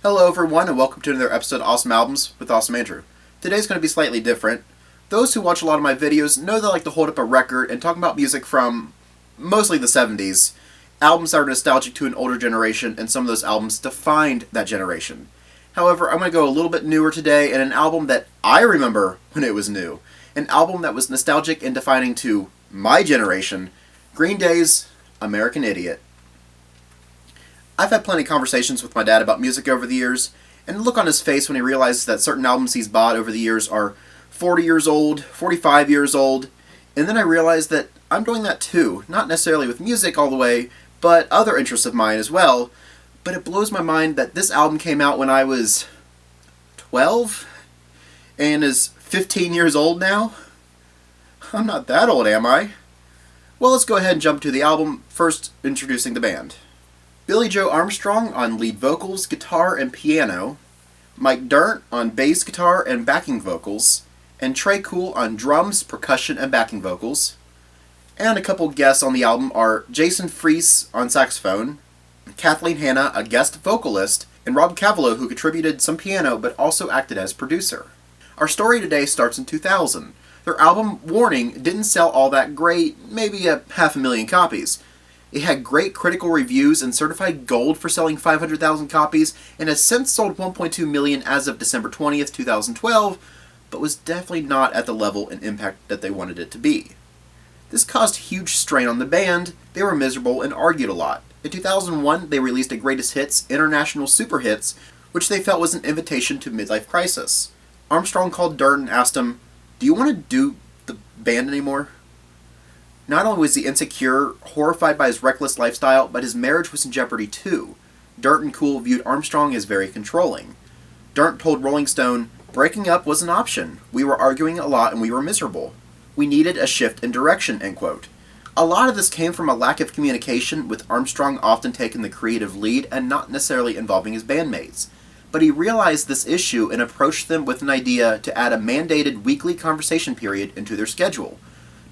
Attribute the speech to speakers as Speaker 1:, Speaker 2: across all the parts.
Speaker 1: Hello everyone and welcome to another episode of Awesome Albums with Awesome Andrew. Today's going to be slightly different. Those who watch a lot of my videos know that I like to hold up a record and talk about music from mostly the 70s. Albums that are nostalgic to an older generation, and some of those albums defined that generation. However, I'm going to go a little bit newer today, and an album that I remember when it was new. An album that was nostalgic and defining to my generation, Green Day's American Idiot. I've had plenty of conversations with my dad about music over the years, and the look on his face when he realizes that certain albums he's bought over the years are 40 years old, 45 years old, and then I realized that I'm doing that too, not necessarily with music all the way, but other interests of mine as well. But it blows my mind that this album came out when I was 12 and is 15 years old now. I'm not that old, am I? Well, let's go ahead and jump to the album, first introducing the band. Billy Joe Armstrong on lead vocals, guitar, and piano, Mike Dirnt on bass guitar and backing vocals, and Trey Cool on drums, percussion, and backing vocals. And a couple guests on the album are Jason Freese on saxophone, Kathleen Hanna, a guest vocalist, and Rob Cavallo, who contributed some piano but also acted as producer. Our story today starts in 2000. Their album, Warning, didn't sell all that great, maybe 500,000 copies. It had great critical reviews and certified gold for selling 500,000 copies, and has since sold 1.2 million as of December 20th, 2012, but was definitely not at the level and impact that they wanted it to be. This caused huge strain on the band. They were miserable and argued a lot. In 2001, they released a Greatest Hits, International Super Hits, which they felt was an invitation to midlife crisis. Armstrong called Dirnt and asked him, "Do you want to do the band anymore?" Not only was he insecure, horrified by his reckless lifestyle, but his marriage was in jeopardy too. Dirnt and Cool viewed Armstrong as very controlling. Dirnt told Rolling Stone, "Breaking up was an option. We were arguing a lot and we were miserable. We needed a shift in direction," end quote. A lot of this came from a lack of communication, with Armstrong often taking the creative lead and not necessarily involving his bandmates. But he realized this issue and approached them with an idea to add a mandated weekly conversation period into their schedule.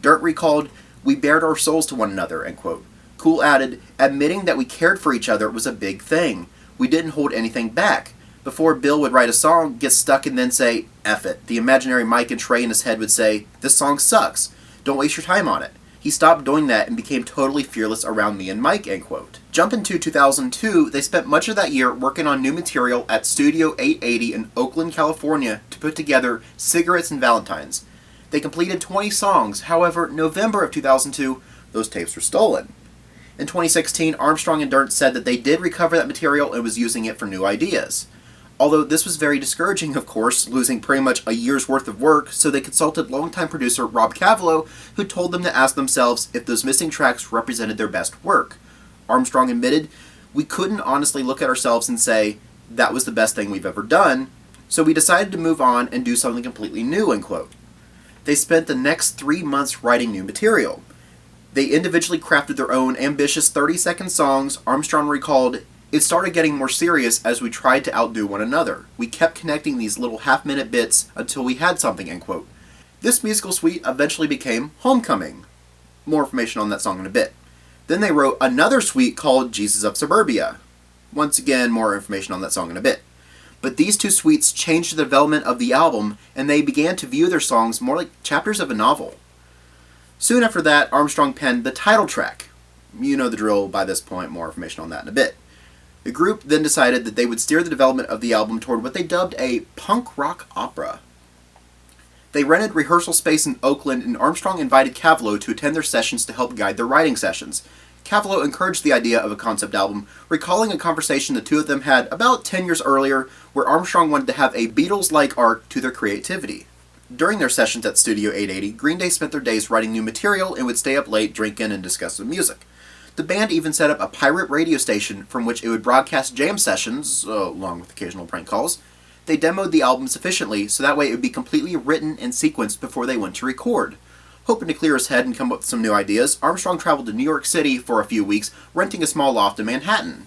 Speaker 1: Dirnt recalled, "We bared our souls to one another," end quote. Cool added, "Admitting that we cared for each other was a big thing. We didn't hold anything back. Before Bill would write a song, get stuck and then say, 'F it,' the imaginary Mike and Trey in his head would say, 'This song sucks. Don't waste your time on it.' He stopped doing that and became totally fearless around me and Mike," end quote. Jump into 2002, they spent much of that year working on new material at Studio 880 in Oakland, California to put together Cigarettes and Valentines. They completed 20 songs, however, November of 2002, those tapes were stolen. In 2016, Armstrong and Dirnt said that they did recover that material and was using it for new ideas. Although this was very discouraging, of course, losing pretty much a year's worth of work, so they consulted longtime producer Rob Cavallo, who told them to ask themselves if those missing tracks represented their best work. Armstrong admitted, "We couldn't honestly look at ourselves and say, that was the best thing we've ever done, so we decided to move on and do something completely new," end quote. They spent the next 3 months writing new material. They individually crafted their own ambitious 30-second songs. Armstrong recalled, "It started getting more serious as we tried to outdo one another. We kept connecting these little half-minute bits until we had something," end quote. This musical suite eventually became Homecoming. More information on that song in a bit. Then they wrote another suite called Jesus of Suburbia. Once again, more information on that song in a bit. But these two suites changed the development of the album, and they began to view their songs more like chapters of a novel. Soon after that, Armstrong penned the title track. You know the drill by this point, more information on that in a bit. The group then decided that they would steer the development of the album toward what they dubbed a punk rock opera. They rented rehearsal space in Oakland, and Armstrong invited Cavallo to attend their sessions to help guide their writing sessions. Cavallo encouraged the idea of a concept album, recalling a conversation the two of them had about 10 years earlier, where Armstrong wanted to have a Beatles-like arc to their creativity. During their sessions at Studio 880, Green Day spent their days writing new material and would stay up late drinking and discussing music. The band even set up a pirate radio station from which it would broadcast jam sessions, along with occasional prank calls. They demoed the album sufficiently so that way it would be completely written and sequenced before they went to record. Hoping to clear his head and come up with some new ideas, Armstrong traveled to New York City for a few weeks, renting a small loft in Manhattan.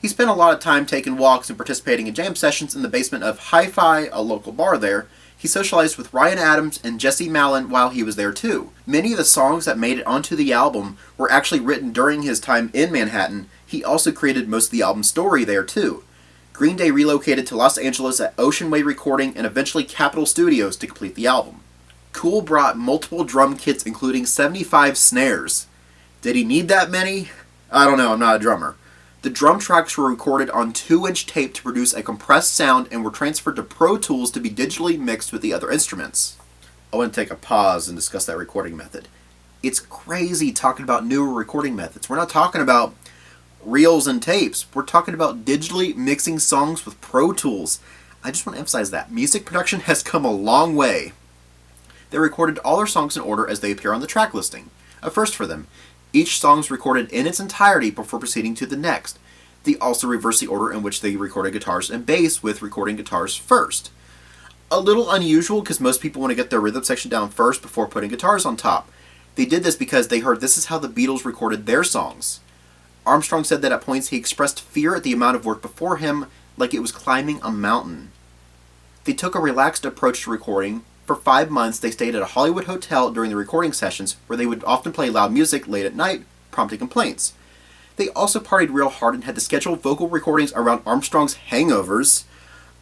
Speaker 1: He spent a lot of time taking walks and participating in jam sessions in the basement of Hi-Fi, a local bar there. He socialized with Ryan Adams and Jesse Malin while he was there too. Many of the songs that made it onto the album were actually written during his time in Manhattan. He also created most of the album's story there too. Green Day relocated to Los Angeles at Ocean Way Recording and eventually Capitol Studios to complete the album. Cool brought multiple drum kits including 75 snares. Did he need that many? I don't know, I'm not a drummer. The drum tracks were recorded on 2-inch tape to produce a compressed sound and were transferred to Pro Tools to be digitally mixed with the other instruments. I want to take a pause and discuss that recording method. It's crazy talking about newer recording methods. We're not talking about reels and tapes. We're talking about digitally mixing songs with Pro Tools. I just want to emphasize that. Music production has come a long way. They recorded all their songs in order as they appear on the track listing. A first for them. Each song is recorded in its entirety before proceeding to the next. They also reverse the order in which they recorded guitars and bass, with recording guitars first. A little unusual because most people want to get their rhythm section down first before putting guitars on top. They did this because they heard this is how the Beatles recorded their songs. Armstrong said that at points he expressed fear at the amount of work before him, like it was climbing a mountain. They took a relaxed approach to recording. For 5 months, they stayed at a Hollywood hotel during the recording sessions, where they would often play loud music late at night, prompting complaints. They also partied real hard and had to schedule vocal recordings around Armstrong's hangovers.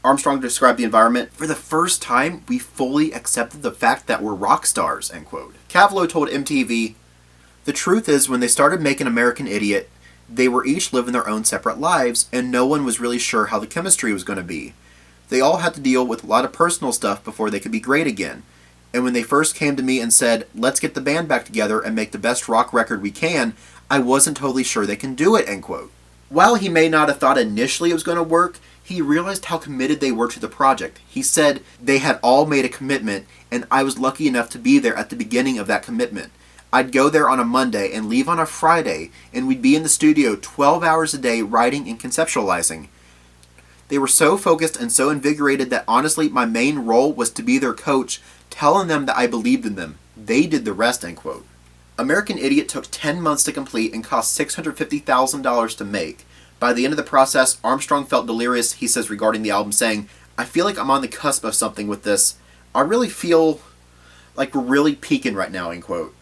Speaker 1: Armstrong described the environment, "For the first time, we fully accepted the fact that we're rock stars," end quote. Cavalo told MTV, "The truth is, when they started making American Idiot, they were each living their own separate lives, and no one was really sure how the chemistry was going to be. They all had to deal with a lot of personal stuff before they could be great again. And when they first came to me and said, 'Let's get the band back together and make the best rock record we can,' I wasn't totally sure they can do it," end quote. While he may not have thought initially it was going to work, he realized how committed they were to the project. He said, "They had all made a commitment, and I was lucky enough to be there at the beginning of that commitment. I'd go there on a Monday and leave on a Friday, and we'd be in the studio 12 hours a day writing and conceptualizing. They were so focused and so invigorated that honestly my main role was to be their coach, telling them that I believed in them. They did the rest," end quote. American Idiot took 10 months to complete and cost $650,000 to make. By the end of the process, Armstrong felt delirious, he says regarding the album, saying, "I feel like I'm on the cusp of something with this. I really feel like we're really peaking right now," end quote.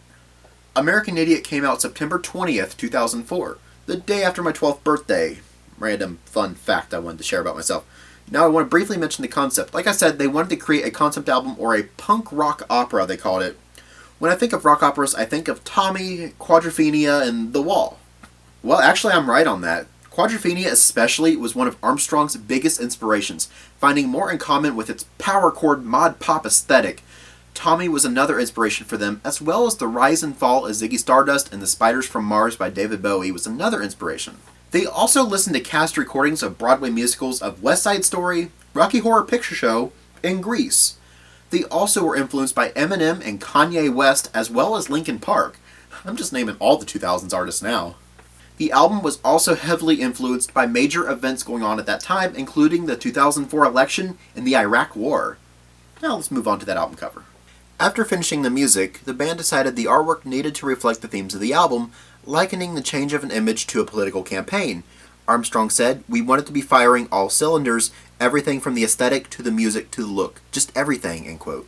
Speaker 1: American Idiot came out September 20th, 2004, the day after my 12th birthday. Random fun fact I wanted to share about myself. Now I want to briefly mention the concept. Like I said, they wanted to create a concept album, or a punk rock opera, they called it. When I think of rock operas, I think of Tommy, Quadrophenia, and The Wall. Well, actually I'm right on that. Quadrophenia especially was one of Armstrong's biggest inspirations, finding more in common with its power chord mod pop aesthetic. Tommy was another inspiration for them, as well as the rise and fall of Ziggy Stardust and the Spiders from Mars by David Bowie was another inspiration. They also listened to cast recordings of Broadway musicals of West Side Story, Rocky Horror Picture Show, and Grease. They also were influenced by Eminem and Kanye West, as well as Linkin Park. I'm just naming all the 2000s artists now. The album was also heavily influenced by major events going on at that time, including the 2004 election and the Iraq War. Now let's move on to that album cover. After finishing the music, the band decided the artwork needed to reflect the themes of the album, likening the change of an image to a political campaign. Armstrong said, "We wanted to be firing all cylinders, everything from the aesthetic to the music to the look, just everything," end quote.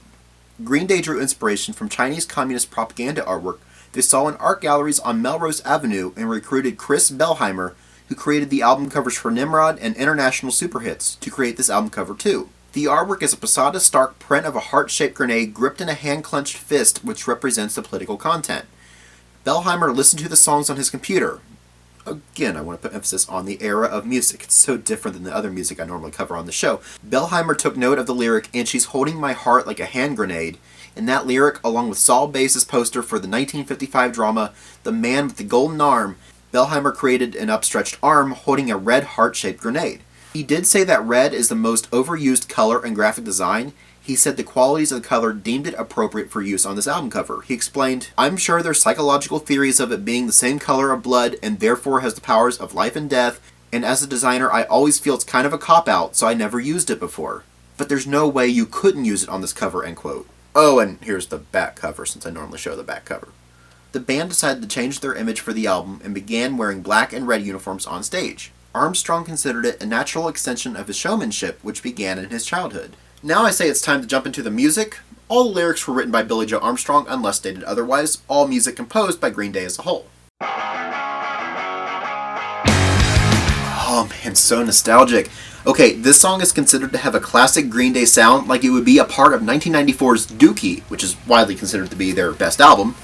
Speaker 1: Green Day drew inspiration from Chinese communist propaganda artwork they saw in art galleries on Melrose Avenue and recruited Chris Bellheimer, who created the album covers for Nimrod and International Superhits, to create this album cover too. The artwork is a Posada Stark print of a heart-shaped grenade gripped in a hand-clenched fist, which represents the political content. Bellheimer listened to the songs on his computer. Again, I want to put emphasis on the era of music. It's so different than the other music I normally cover on the show. Bellheimer took note of the lyric, "And she's holding my heart like a hand grenade." And that lyric, along with Saul Bass's poster for the 1955 drama The Man with the Golden Arm, Bellheimer created an upstretched arm holding a red heart-shaped grenade. He did say that red is the most overused color in graphic design. He said the qualities of the color deemed it appropriate for use on this album cover. He explained, "I'm sure there's psychological theories of it being the same color of blood and therefore has the powers of life and death, and as a designer I always feel it's kind of a cop-out, so I never used it before. But there's no way you couldn't use it on this cover," end quote. Oh, and here's the back cover, since I normally show the back cover. The band decided to change their image for the album and began wearing black and red uniforms on stage. Armstrong considered it a natural extension of his showmanship, which began in his childhood. Now I say it's time to jump into the music. All the lyrics were written by Billy Joe Armstrong, unless stated otherwise. All music composed by Green Day as a whole. Oh Oh man, so nostalgic. Okay, this song is considered to have a classic Green Day sound, like it would be a part of 1994's Dookie, which is widely considered to be their best album.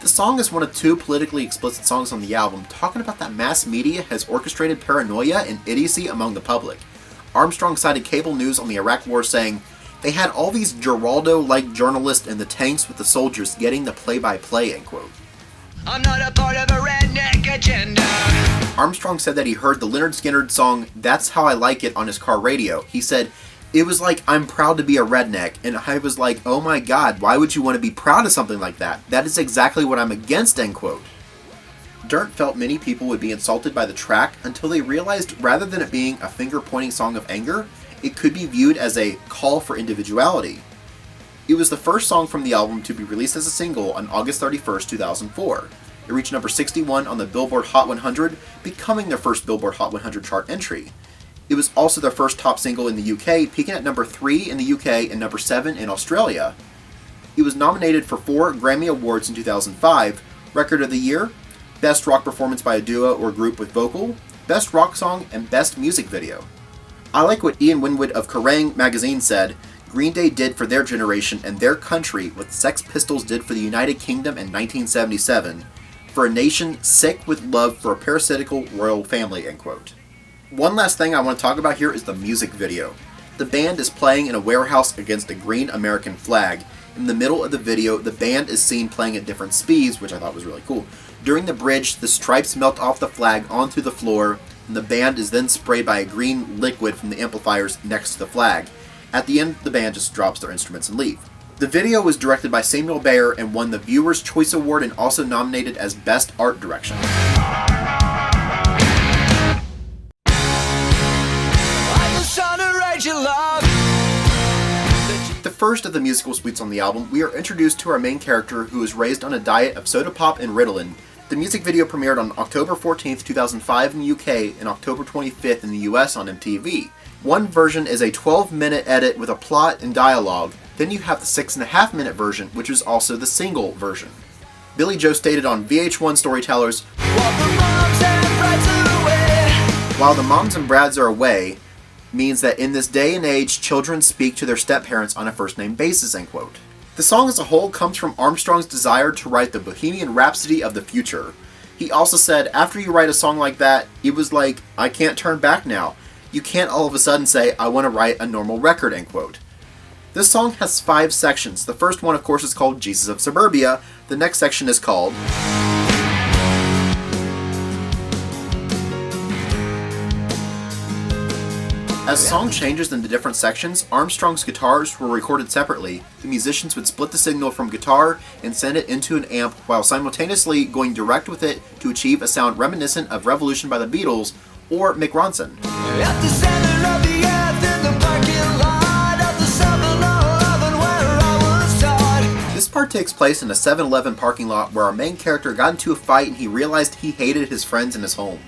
Speaker 1: The song is one of 2 politically explicit songs on the album, talking about that mass media has orchestrated paranoia and idiocy among the public. Armstrong cited cable news on the Iraq War saying, "They had all these Geraldo-like journalists in the tanks with the soldiers getting the play-by-play," end quote. I'm not a part of a redneck agenda. Armstrong said that he heard the Lynyrd Skynyrd song "That's How I Like It" on his car radio. He said, "It was like, I'm proud to be a redneck," and I was like, oh my god, why would you want to be proud of something like that? That is exactly what I'm against, end quote. Dirnt felt many people would be insulted by the track until they realized rather than it being a finger-pointing song of anger, it could be viewed as a call for individuality. It was the first song from the album to be released as a single on August 31st, 2004. It reached number 61 on the Billboard Hot 100, becoming their first Billboard Hot 100 chart entry. It was also their first top single in the UK, peaking at number 3 in the UK and number 7 in Australia. It was nominated for 4 Grammy Awards in 2005, Record of the Year, Best Rock Performance by a Duo or Group with Vocal, Best Rock Song, and Best Music Video. I like what Ian Winwood of Kerrang! Magazine said, "Green Day did for their generation and their country what Sex Pistols did for the United Kingdom in 1977, for a nation sick with love for a parasitical royal family," end quote. One last thing I want to talk about here is the music video. The band is playing in a warehouse against a green American flag. In the middle of the video, the band is seen playing at different speeds, which I thought was really cool. During the bridge, the stripes melt off the flag onto the floor, and the band is then sprayed by a green liquid from the amplifiers next to the flag. At the end, the band just drops their instruments and leave. The video was directed by Samuel Bayer and won the Viewer's Choice Award and also nominated as Best Art Direction. The first of the musical suites on the album, we are introduced to our main character who is raised on a diet of soda pop and Ritalin. The music video premiered on October 14th, 2005 in the UK and October 25th in the US on MTV. One version is a 12-minute edit with a plot and dialogue. Then you have the 6.5-minute version, which is also the single version. Billy Joe stated on VH1 Storytellers, "While the moms and brads are away, means that in this day and age, children speak to their step-parents on a first-name basis," end quote. The song as a whole comes from Armstrong's desire to write the Bohemian Rhapsody of the future. He also said, after you write a song like that, it was like, I can't turn back now. You can't all of a sudden say, I want to write a normal record, end quote. This song has 5 sections. The first one, of course, is called Jesus of Suburbia. The next section is called As the song changes into different sections, Armstrong's guitars were recorded separately. The musicians would split the signal from guitar and send it into an amp while simultaneously going direct with it to achieve a sound reminiscent of Revolution by the Beatles or Mick Ronson. At the center of the earth in the parking lot of the 7-Eleven where I was taught. This part takes place in a 7-Eleven parking lot where our main character got into a fight and he realized he hated his friends in his home.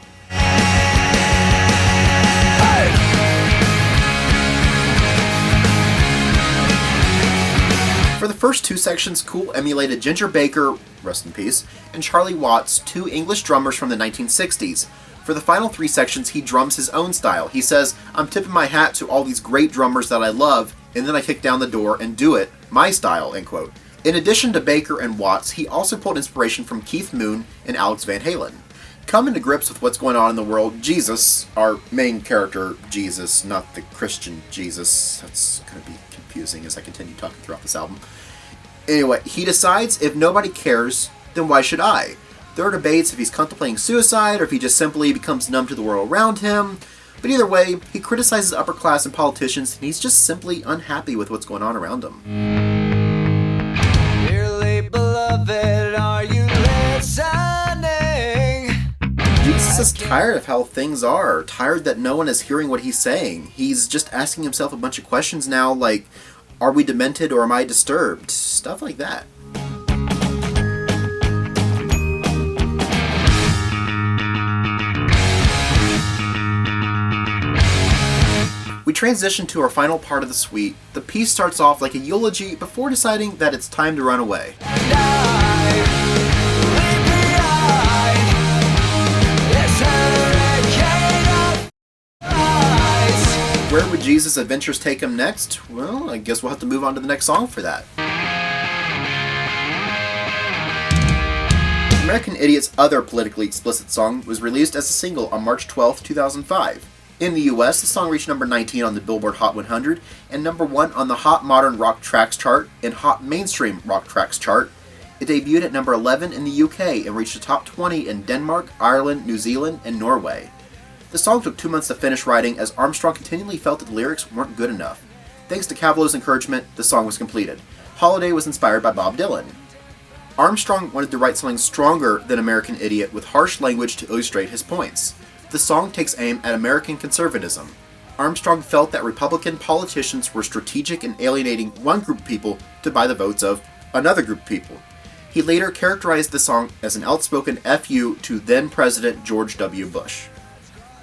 Speaker 1: For the first 2 sections, Cool emulated Ginger Baker, rest in peace, and Charlie Watts, 2 English drummers from the 1960s. For the final 3 sections, he drums his own style. He says, I'm tipping my hat to all these great drummers that I love, and then I kick down the door and do it, my style, end quote. In addition to Baker and Watts, he also pulled inspiration from Keith Moon and Alex Van Halen. Coming to grips with what's going on in the world, Jesus, our main character, Jesus, not the Christian Jesus, that's going to be confusing as I continue talking throughout this album. Anyway, he decides if nobody cares, then why should I? There are debates if he's contemplating suicide or if he just simply becomes numb to the world around him. But either way, he criticizes upper class and politicians and he's just simply unhappy with what's going on around him. Dearly beloved, are you listening? Jesus is tired of how things are, tired that no one is hearing what he's saying. He's just asking himself a bunch of questions now like, are we demented or am I disturbed? Stuff like that. We transition to our final part of the suite. The piece starts off like a eulogy before deciding that it's time to run away. Where would Jesus' adventures take him next? Well, I guess we'll have to move on to the next song for that. American Idiot's other politically explicit song was released as a single on March 12, 2005. In the US, the song reached number 19 on the Billboard Hot 100 and number 1 on the Hot Modern Rock Tracks chart and Hot Mainstream Rock Tracks chart. It debuted at number 11 in the UK and reached the top 20 in Denmark, Ireland, New Zealand, and Norway. The song took 2 months to finish writing as Armstrong continually felt that the lyrics weren't good enough. Thanks to Cavallo's encouragement, the song was completed. Holiday was inspired by Bob Dylan. Armstrong wanted to write something stronger than American Idiot with harsh language to illustrate his points. The song takes aim at American conservatism. Armstrong felt that Republican politicians were strategic in alienating one group of people to buy the votes of another group of people. He later characterized the song as an outspoken FU to then-President George W. Bush.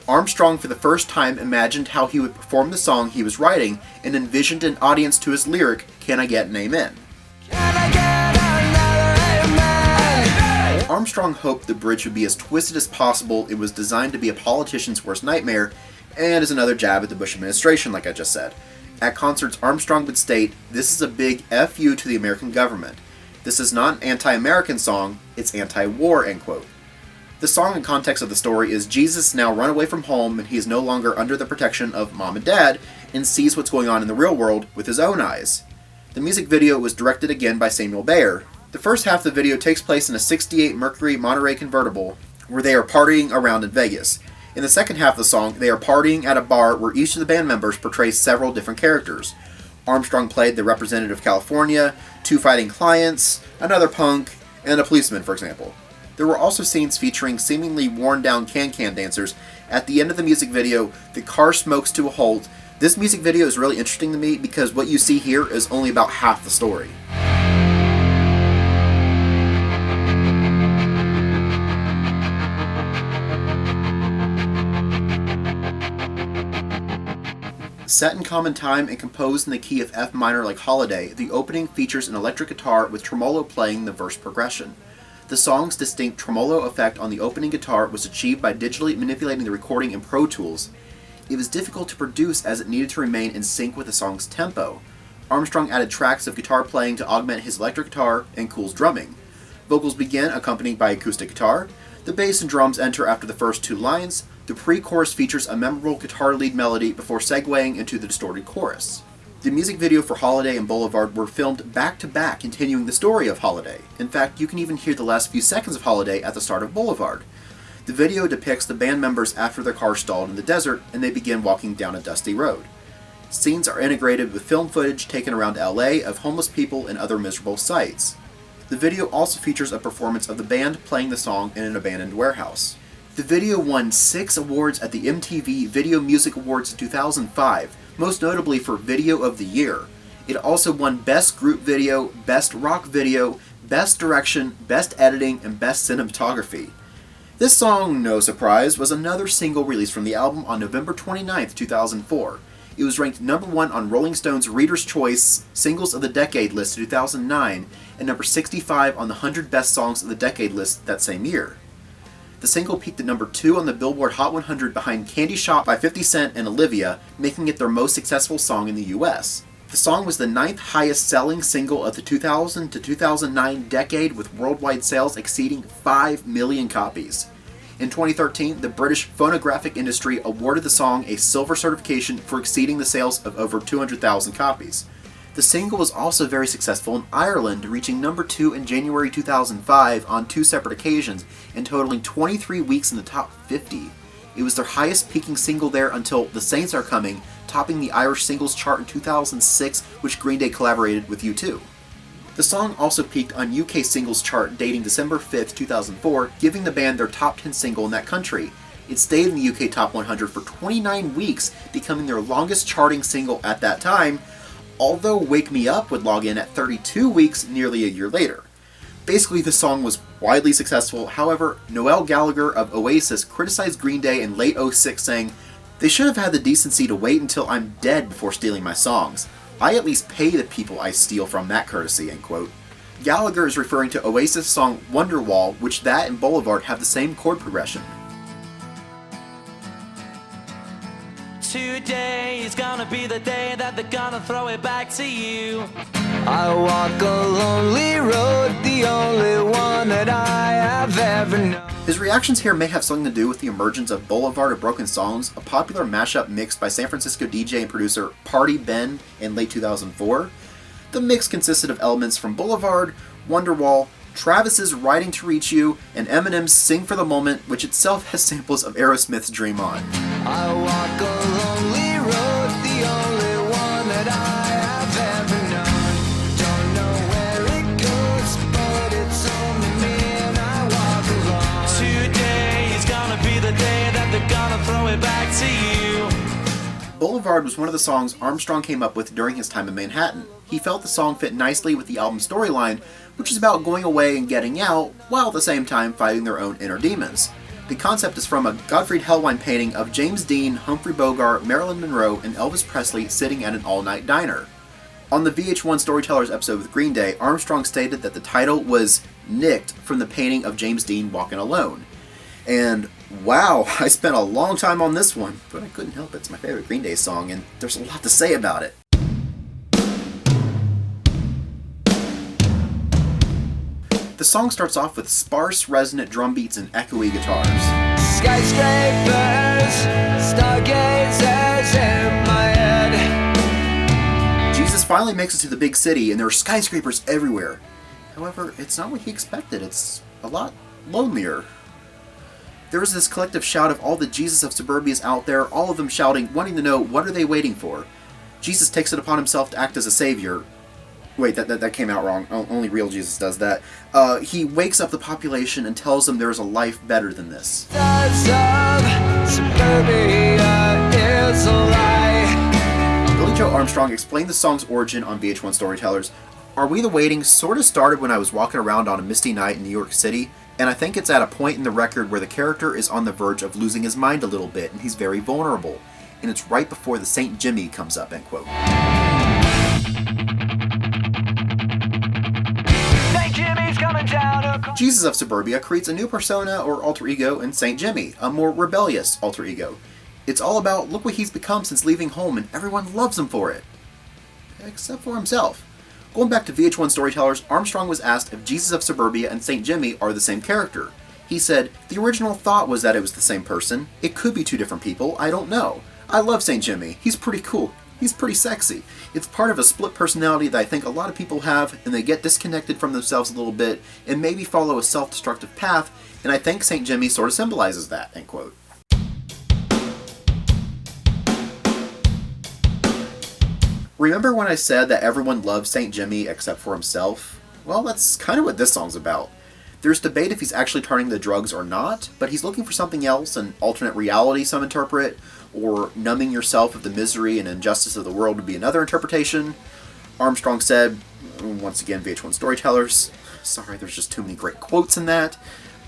Speaker 1: Armstrong for the first time imagined how he would perform the song he was writing and envisioned an audience to his lyric, "Can I Get an Amen?" Armstrong hoped the bridge would be as twisted as possible. It was designed to be a politician's worst nightmare, and is another jab at the Bush administration, like I just said. At concerts, Armstrong would state, "This is a big FU to the American government. This is not an anti-American song, it's anti-war," end quote. The song and context of the story is Jesus now run away from home and he is no longer under the protection of mom and dad and sees what's going on in the real world with his own eyes. The music video was directed again by Samuel Bayer. The first half of the video takes place in a 68 Mercury Monterey convertible where they are partying around in Vegas. In the second half of the song, they are partying at a bar where each of the band members portrays several different characters. Armstrong played the representative of California, 2 fighting clients, another punk, and a policeman, for example. There were also scenes featuring seemingly worn-down can-can dancers. At the end of the music video, the car smokes to a halt. This music video is really interesting to me because what you see here is only about half the story. Set in common time and composed in the key of F minor like Holiday, the opening features an electric guitar with tremolo playing the verse progression. The song's distinct tremolo effect on the opening guitar was achieved by digitally manipulating the recording in Pro Tools. It was difficult to produce as it needed to remain in sync with the song's tempo. Armstrong added tracks of guitar playing to augment his electric guitar and Cool's drumming. Vocals begin accompanied by acoustic guitar. The bass and drums enter after the first 2 lines. The pre-chorus features a memorable guitar lead melody before segueing into the distorted chorus. The music video for Holiday and Boulevard were filmed back-to-back, continuing the story of Holiday. In fact, you can even hear the last few seconds of Holiday at the start of Boulevard. The video depicts the band members after their car stalled in the desert and they begin walking down a dusty road. Scenes are integrated with film footage taken around LA of homeless people and other miserable sights. The video also features a performance of the band playing the song in an abandoned warehouse. The video won 6 awards at the MTV Video Music Awards in 2005, most notably for Video of the Year. It also won Best Group Video, Best Rock Video, Best Direction, Best Editing, and Best Cinematography. This song, no surprise, was another single released from the album on November 29, 2004. It was ranked number 1 on Rolling Stone's Reader's Choice Singles of the Decade list in 2009 and number 65 on the 100 Best Songs of the Decade list that same year. The single peaked at number 2 on the Billboard Hot 100 behind Candy Shop by 50 Cent and Olivia, making it their most successful song in the US. The song was the 9th highest selling single of the 2000 to 2009 decade, with worldwide sales exceeding 5 million copies. In 2013, the British phonographic industry awarded the song a silver certification for exceeding the sales of over 200,000 copies. The single was also very successful in Ireland, reaching number 2 in January 2005 on 2 separate occasions and totaling 23 weeks in the top 50. It was their highest peaking single there until The Saints Are Coming, topping the Irish singles chart in 2006, which Green Day collaborated with U2. The song also peaked on UK singles chart dating December 5, 2004, giving the band their top 10 single in that country. It stayed in the UK Top 100 for 29 weeks, becoming their longest charting single at that time, although Wake Me Up would log in at 32 weeks nearly a year later. Basically, the song was widely successful. However, Noel Gallagher of Oasis criticized Green Day in late 2006, saying, "They should have had the decency to wait until I'm dead before stealing my songs. I at least pay the people I steal from that courtesy," end quote. Gallagher is referring to Oasis' song Wonderwall, which that and Boulevard have the same chord progression.
Speaker 2: Today is gonna be the day that they're gonna throw it back to you. I walk a lonely road, the only one that I have ever known.
Speaker 1: His reactions here may have something to do with the emergence of Boulevard of Broken Songs, a popular mashup mixed by San Francisco DJ and producer Party Ben in late 2004. The mix consisted of elements from Boulevard, Wonderwall, Travis's Riding to Reach You, and Eminem's Sing for the Moment, which itself has samples of Aerosmith's Dream On.
Speaker 2: I walk a lonely road, the only one that I have ever known. Don't know where it goes, but it's only me and I walk alone. Today is gonna be the day that they're gonna throw it back to you.
Speaker 1: Boulevard was one of the songs Armstrong came up with during his time in Manhattan. He felt the song fit nicely with the album's storyline, which is about going away and getting out, while at the same time fighting their own inner demons. The concept is from a Gottfried Hellwein painting of James Dean, Humphrey Bogart, Marilyn Monroe, and Elvis Presley sitting at an all-night diner. On the VH1 Storytellers episode with Green Day, Armstrong stated that the title was nicked from the painting of James Dean walking alone. And wow, I spent a long time on this one, but I couldn't help it. It's my favorite Green Day song, and there's a lot to say about it. The song starts off with sparse, resonant drum beats and echoey guitars.
Speaker 2: Skyscrapers, stargazers in my head.
Speaker 1: Jesus finally makes it to the big city, and there are skyscrapers everywhere. However, it's not what he expected. It's a lot lonelier. There is this collective shout of all the Jesus of Suburbias out there, all of them shouting, wanting to know what are they waiting for. Jesus takes it upon himself to act as a savior. Wait, that came out wrong. Only real Jesus does that. He wakes up the population and tells them there is a life better than this. Billy Joe Armstrong explained the song's origin on VH1 Storytellers. Are We the Waiting sort of started when I was walking around on a misty night in New York City, and I think it's at a point in the record where the character is on the verge of losing his mind a little bit, and he's very vulnerable. And it's right before the St. Jimmy comes up, end quote. Jesus of Suburbia creates a new persona or alter ego in St. Jimmy, a more rebellious alter ego. It's all about look what he's become since leaving home and everyone loves him for it. Except for himself. Going back to VH1 Storytellers, Armstrong was asked if Jesus of Suburbia and St. Jimmy are the same character. He said, the original thought was that it was the same person. It could be two different people, I don't know. I love St. Jimmy. He's pretty cool. He's pretty sexy. It's part of a split personality that I think a lot of people have, and they get disconnected from themselves a little bit and maybe follow a self-destructive path, and I think St. Jimmy sort of symbolizes that, end quote. Remember when I said that everyone loves St. Jimmy except for himself? Well, that's kind of what this song's about. There's debate if he's actually turning to drugs or not, but he's looking for something else, an alternate reality some interpret, or numbing yourself of the misery and injustice of the world would be another interpretation. Armstrong said, once again VH1 Storytellers, sorry there's just too many great quotes in that,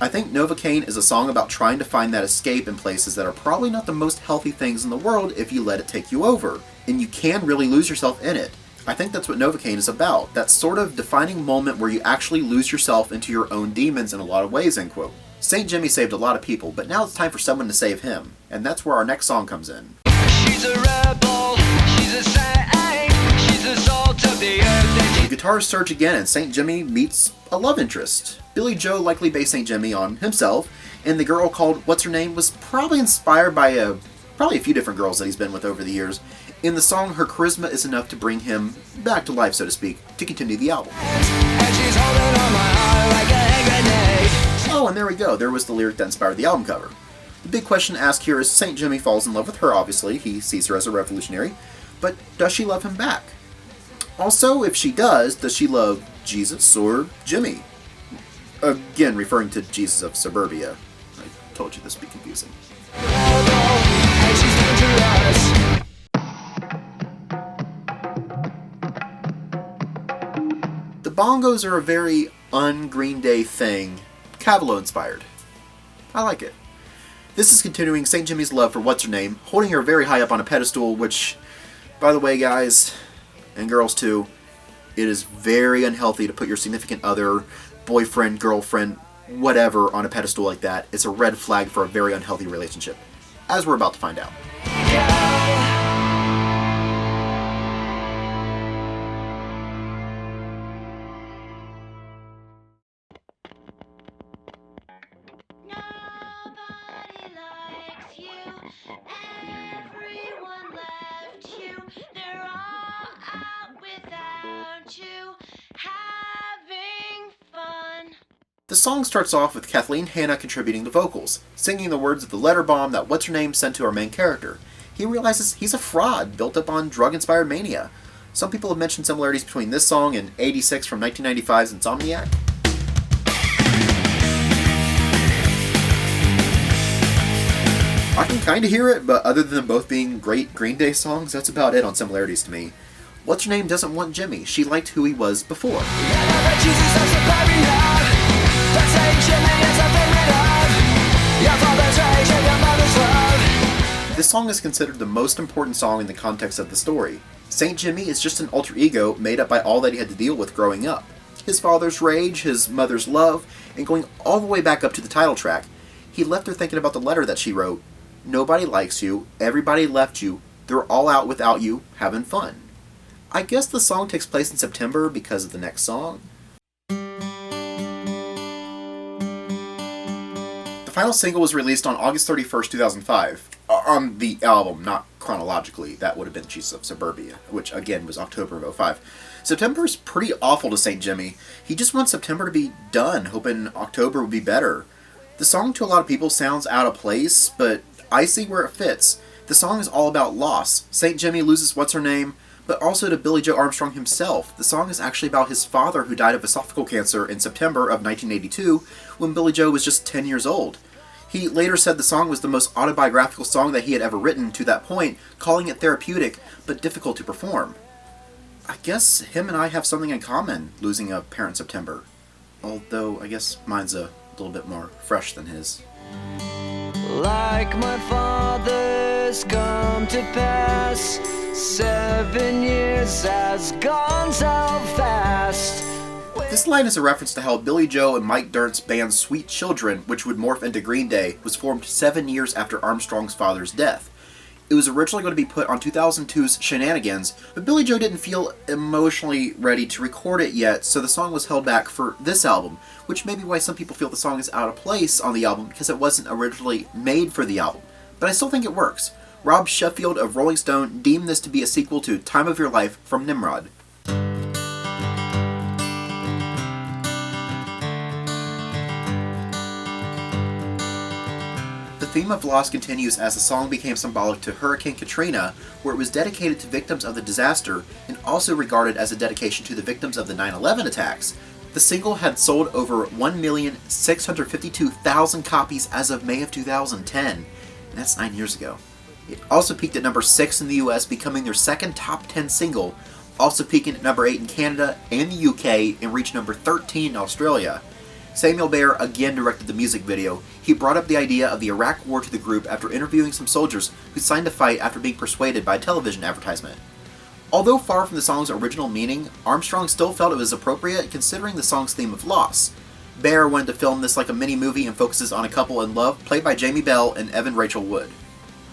Speaker 1: I think Novocaine is a song about trying to find that escape in places that are probably not the most healthy things in the world if you let it take you over, and you can really lose yourself in it. I think that's what Novocaine is about, that sort of defining moment where you actually lose yourself into your own demons in a lot of ways, end quote. St. Jimmy saved a lot of people, but now it's time for someone to save him, and that's where our next song comes in.
Speaker 2: She's a rebel, she's a saint, she's the salt of the earth.
Speaker 1: The guitars surge again, and St. Jimmy meets a love interest. Billy Joe likely based St. Jimmy on himself, and the girl called What's Her Name was probably inspired by probably a few different girls that he's been with over the years. In the song, her charisma is enough to bring him back to life, so to speak, to continue the album.
Speaker 2: And she's holding on my heart like a hand grenade.
Speaker 1: Oh, and there we go. There was the lyric that inspired the album cover. The big question asked here is St. Jimmy falls in love with her, obviously. He sees her as a revolutionary. But does she love him back? Also, if she does she love Jesus or Jimmy? Again, referring to Jesus of Suburbia. I told you this would be confusing.
Speaker 2: And she's dangerous.
Speaker 1: The bongos are a very un-Green Day thing, Cavalo inspired. I like it. This is continuing St. Jimmy's love for What's Her Name, holding her very high up on a pedestal, which, by the way guys, and girls too, it is very unhealthy to put your significant other, boyfriend, girlfriend, whatever on a pedestal like that. It's a red flag for a very unhealthy relationship, as we're about to find out. The song starts off with Kathleen Hanna contributing the vocals, singing the words of the letter bomb that What's-Her-Name sent to our main character. He realizes he's a fraud built up on drug-inspired mania. Some people have mentioned similarities between this song and 86 from 1995's Insomniac. I can kinda hear it, but other than them both being great Green Day songs, that's about it on similarities to me. What's-Her-Name doesn't want Jimmy. She liked who he was before. This song is considered the most important song in the context of the story. Saint Jimmy is just an alter ego made up by all that he had to deal with growing up. His father's rage, his mother's love, and going all the way back up to the title track. He left her thinking about the letter that she wrote. Nobody likes you, everybody left you, they're all out without you, having fun. I guess the song takes place in September because of the next song. The final single was released on August 31st, 2005. On the album, not chronologically. That would have been Jesus of Suburbia, which again was October of 2005. September's pretty awful to St. Jimmy. He just wants September to be done, hoping October would be better. The song to a lot of people sounds out of place, but I see where it fits. The song is all about loss. St. Jimmy loses What's-Her-Name, but also to Billie Joe Armstrong himself. The song is actually about his father who died of esophageal cancer in September of 1982 when Billie Joe was just 10 years old. He later said the song was the most autobiographical song that he had ever written to that point, calling it therapeutic but difficult to perform. I guess him and I have something in common, losing a parent in September. Although I guess mine's a little bit more fresh than his.
Speaker 2: Like my father's come to pass, 7 years has gone so fast.
Speaker 1: This line is a reference to how Billie Joe and Mike Dirnt's band Sweet Children, which would morph into Green Day, was formed 7 years after Armstrong's father's death. It was originally going to be put on 2002's Shenanigans, but Billie Joe didn't feel emotionally ready to record it yet, so the song was held back for this album, which may be why some people feel the song is out of place on the album because it wasn't originally made for the album. But I still think it works. Rob Sheffield of Rolling Stone deemed this to be a sequel to Time of Your Life from Nimrod. The theme of loss continues as the song became symbolic to Hurricane Katrina, where it was dedicated to victims of the disaster and also regarded as a dedication to the victims of the 9/11 attacks. The single had sold over 1,652,000 copies as of May of 2010, and that's 9 years ago. It also peaked at number 6 in the US, becoming their second top 10 single, also peaking at number 8 in Canada and the UK, and reached number 13 in Australia. Samuel Bayer again directed the music video. He brought up the idea of the Iraq War to the group after interviewing some soldiers who signed to fight after being persuaded by a television advertisement. Although far from the song's original meaning, Armstrong still felt it was appropriate considering the song's theme of loss. Bayer wanted to film this like a mini-movie and focuses on a couple in love, played by Jamie Bell and Evan Rachel Wood.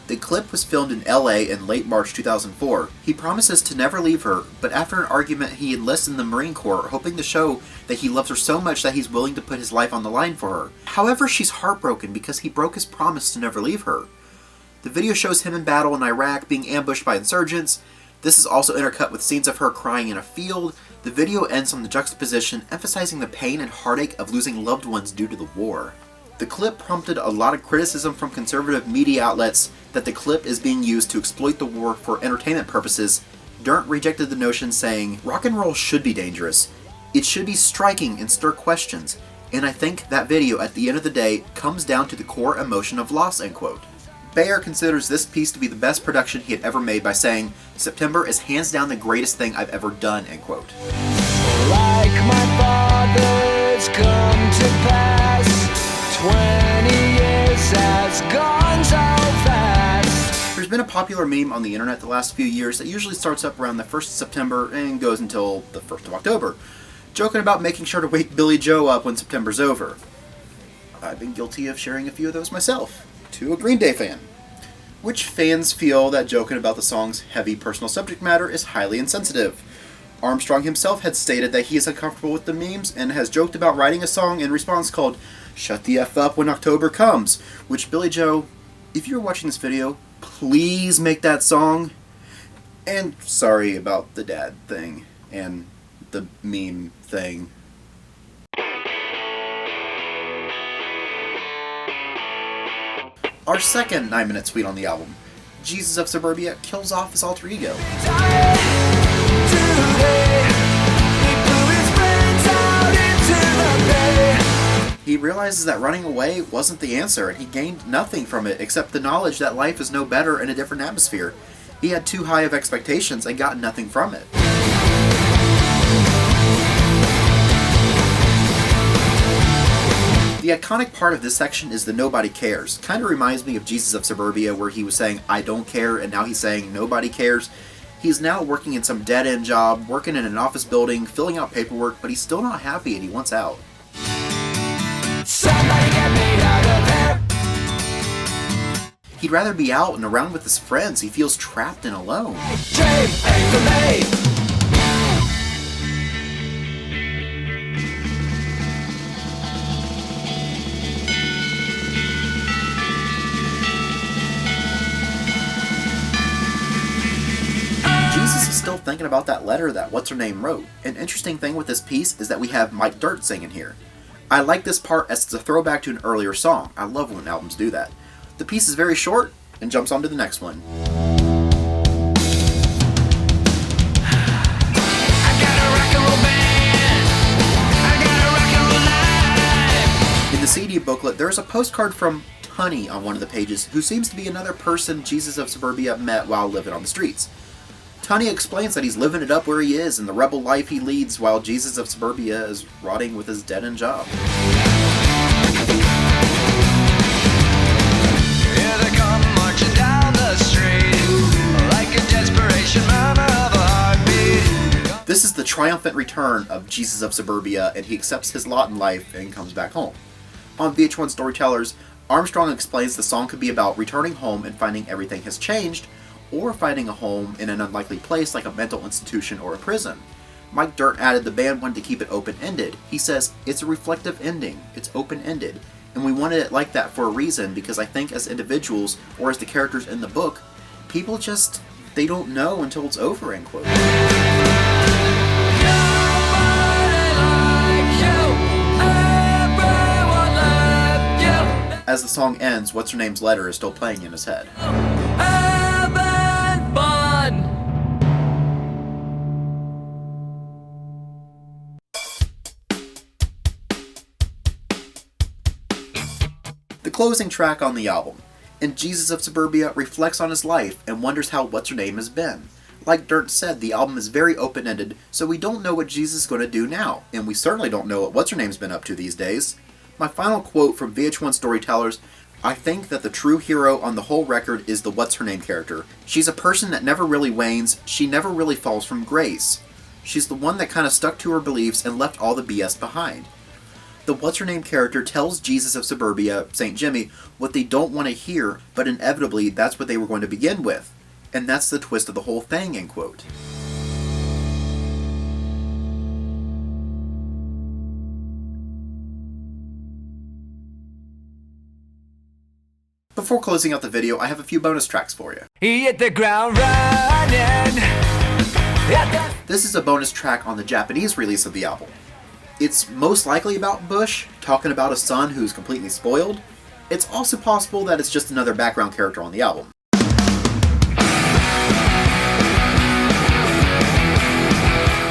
Speaker 1: The clip was filmed in LA in late March 2004. He promises to never leave her, but after an argument he enlists in the Marine Corps, hoping to show that he loves her so much that he's willing to put his life on the line for her. However, she's heartbroken because he broke his promise to never leave her. The video shows him in battle in Iraq being ambushed by insurgents. This is also intercut with scenes of her crying in a field. The video ends on the juxtaposition, emphasizing the pain and heartache of losing loved ones due to the war. The clip prompted a lot of criticism from conservative media outlets that the clip is being used to exploit the war for entertainment purposes. Dirnt rejected the notion, saying, "Rock and roll should be dangerous. It should be striking and stir questions, and I think that video at the end of the day comes down to the core emotion of loss," end quote. Bayer considers this piece to be the best production he had ever made by saying, "September is hands down the greatest thing I've ever done," end quote.
Speaker 2: Like my father's come to pass, 20 years has gone so fast.
Speaker 1: There's been a popular meme on the internet the last few years that usually starts up around the 1st of September and goes until the 1st of October, joking about making sure to wake Billie Joe up when September's over. I've been guilty of sharing a few of those myself, to a Green Day fan. Which fans feel that joking about the song's heavy personal subject matter is highly insensitive. Armstrong himself had stated that he is uncomfortable with the memes and has joked about writing a song in response called "Shut the F Up When October Comes," which Billie Joe, if you're watching this video, please make that song. And sorry about the dad thing and the meme thing. Our second 9-minute suite on the album, Jesus of Suburbia, kills off his alter ego. He realizes that running away wasn't the answer, and he gained nothing from it except the knowledge that life is no better in a different atmosphere. He had too high of expectations and got nothing from it. The iconic part of this section is the nobody cares. Kind of reminds me of Jesus of Suburbia, where he was saying, I don't care, and now he's saying, nobody cares. He's now working in some dead-end job, working in an office building, filling out paperwork, but he's still not happy and he wants out.
Speaker 2: Somebody get me out of here.
Speaker 1: He'd rather be out and around with his friends. He feels trapped and alone.
Speaker 2: Dream ain't for me.
Speaker 1: Jesus is still thinking about that letter that What's-Her-Name wrote. An interesting thing with this piece is that we have Mike Dirt singing here. I like this part as it's a throwback to an earlier song. I love when albums do that. The piece is very short and jumps on to the next one. In the CD booklet, there's a postcard from Tunny on one of the pages, who seems to be another person Jesus of Suburbia met while living on the streets. Tunny explains that he's living it up where he is and the rebel life he leads while Jesus of Suburbia is rotting with his dead-end job.
Speaker 2: Here they come marching down the street, like a desperation murmur of a heartbeat.
Speaker 1: This is the triumphant return of Jesus of Suburbia, and he accepts his lot in life and comes back home. On VH1 Storytellers, Armstrong explains the song could be about returning home and finding everything has changed, or finding a home in an unlikely place like a mental institution or a prison. Mike Dirt added the band wanted to keep it open-ended. He says, it's a reflective ending, it's open-ended, and we wanted it like that for a reason because I think as individuals, or as the characters in the book, people just, they don't know until it's over, end quote. As the song ends, What's-Her-Name's letter is still playing in his head. The closing track on the album, and Jesus of Suburbia reflects on his life and wonders how What's-Her-Name has been. Like Dirt said, the album is very open-ended, so we don't know what Jesus is going to do now, and we certainly don't know what What's-Her-Name's been up to these days. My final quote from VH1 Storytellers, I think that the true hero on the whole record is the What's-Her-Name character. She's a person that never really wanes, she never really falls from grace. She's the one that kind of stuck to her beliefs and left all the BS behind. The What's-Her-Name character tells Jesus of Suburbia, St. Jimmy, what they don't want to hear, but inevitably that's what they were going to begin with. And that's the twist of the whole thing, end quote. Before closing out the video, I have a few bonus tracks for you.
Speaker 2: He hit the ground running.
Speaker 1: This is a bonus track on the Japanese release of the album. It's most likely about Bush, talking about a son who's completely spoiled. It's also possible that it's just another background character on the album.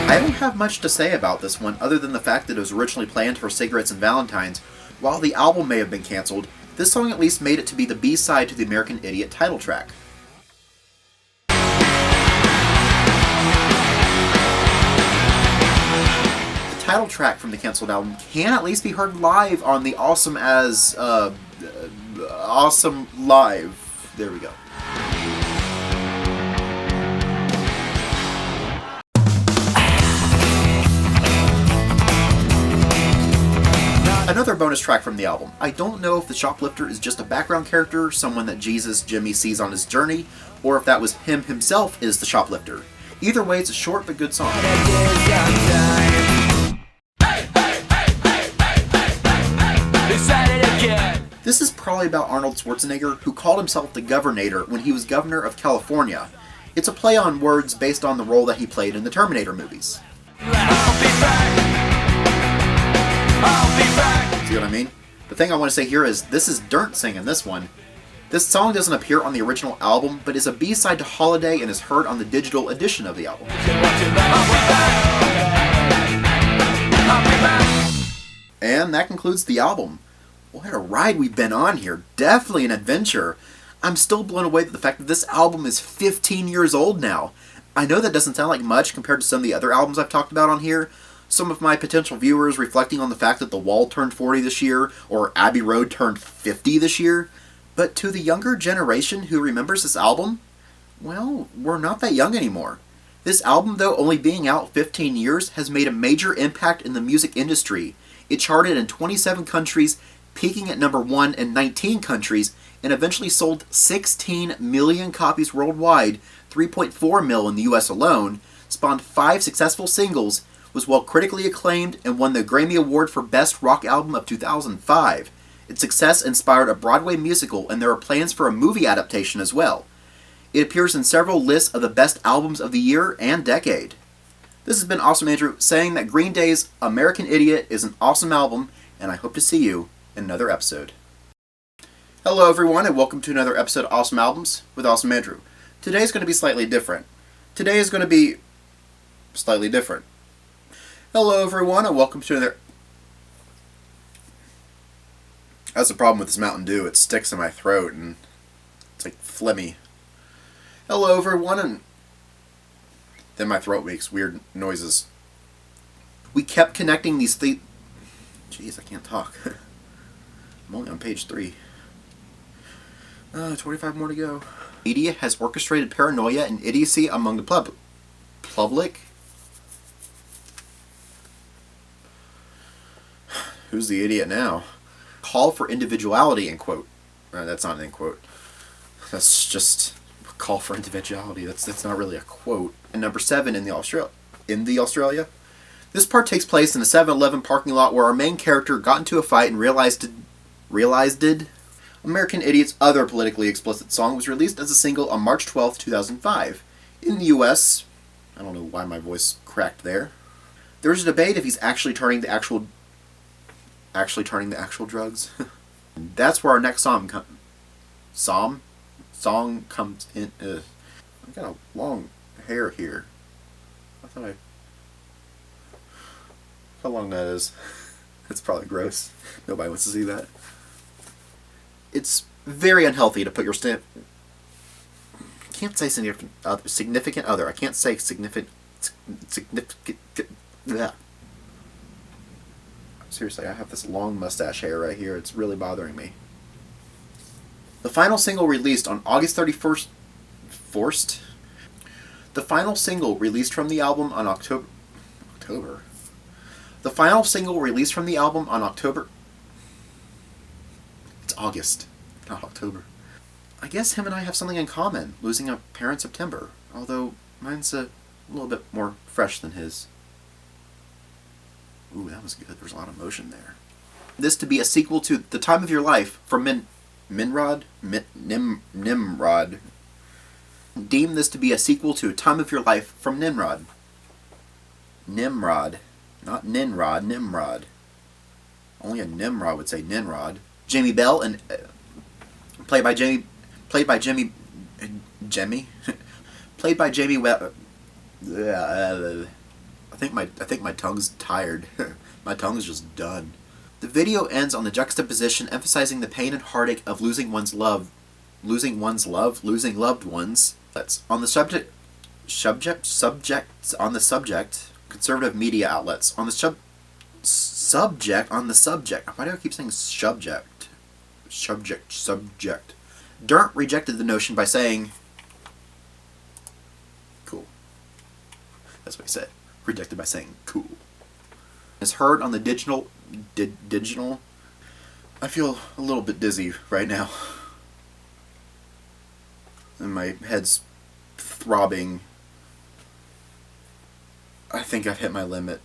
Speaker 1: I don't have much to say about this one other than the fact that it was originally planned for Cigarettes and Valentines. While the album may have been cancelled, this song at least made it to be the B-side to the American Idiot title track. The title track from the cancelled album can at least be heard live on the Awesome Live. There we go. Another bonus track from the album. I don't know if the shoplifter is just a background character, someone that Jesus Jimmy sees on his journey, or if that was him himself is the shoplifter. Either way, it's a short but good song. This is probably about Arnold Schwarzenegger, who called himself the Governator when he was governor of California. It's a play on words based on the role that he played in the Terminator movies. See what I mean? The thing I want to say here is, this is Dirt singing this one. This song doesn't appear on the original album, but is a B-side to Holiday and is heard on the digital edition of the album. And that concludes the album. What a ride we've been on here. Definitely an adventure. I'm still blown away at the fact that this album is 15 years old now. I know that doesn't sound like much compared to some of the other albums I've talked about on here. Some of my potential viewers reflecting on the fact that The Wall turned 40 this year, or Abbey Road turned 50 this year. But to the younger generation who remembers this album, well, we're not that young anymore. This album, though only being out 15 years, has made a major impact in the music industry. It charted in 27 countries, peaking at number 1 in 19 countries, and eventually sold 16 million copies worldwide, 3.4 mil in the US alone, spawned 5 successful singles, was well critically acclaimed, and won the Grammy Award for Best Rock Album of 2005. Its success inspired a Broadway musical, and there are plans for a movie adaptation as well. It appears in several lists of the best albums of the year and decade. This has been Awesome Andrew saying that Green Day's American Idiot is an awesome album, and I hope to see you in another episode. Hello everyone, and welcome to another episode of Awesome Albums with Awesome Andrew. Today's going to be slightly different. Hello everyone, and welcome to another... That's the problem with this Mountain Dew. It sticks in my throat and it's like phlegmy. Hello everyone, and then my throat makes weird noises. We kept connecting these Jeez, I can't talk. I'm only on page 3. 25 more to go. Media has orchestrated paranoia and idiocy among the public. Who's the idiot now? Call for individuality, end quote. That's not an end quote. That's just a call for individuality. That's not really a quote. And number 7 in the Australia. This part takes place in a 7-Eleven parking lot where our main character got into a fight and realized American Idiot's other politically explicit song was released as a single on March 12, 2005. In the US, I don't know why my voice cracked there. There's a debate if he's actually turning the actual drugs. That's where our next song comes in. I got a long hair here. How long that is. It's probably gross. Nobody wants to see that. It's very unhealthy to put your can't say significant other. I can't say significant. Yeah. Seriously, I have this long mustache hair right here. It's really bothering me. The final single released on August 31st... The final single released from the album on October... The final single released from the album on October... It's August, not October. I guess him and I have something in common, losing a parent in September. Although, mine's a little bit more fresh than his. Ooh, that was good. There's a lot of emotion there. This to be a sequel to The Time of Your Life from Nimrod. Deem this to be a sequel to Time of Your Life from Nimrod. Nimrod. Not Ninrod, Nimrod. Only a Nimrod would say Ninrod. Jamie Bell and played by Jamie Webb. I think my tongue's tired. My tongue's just done. The video ends on the juxtaposition emphasizing the pain and heartache of losing loved ones. That's on the subject. Conservative media outlets on the subject. Why do I keep saying subject? Dirnt rejected the notion by saying, cool. That's what he said. Rejected by saying, cool. It's heard on the digital. I feel a little bit dizzy right now. And my head's throbbing. I think I've hit my limit.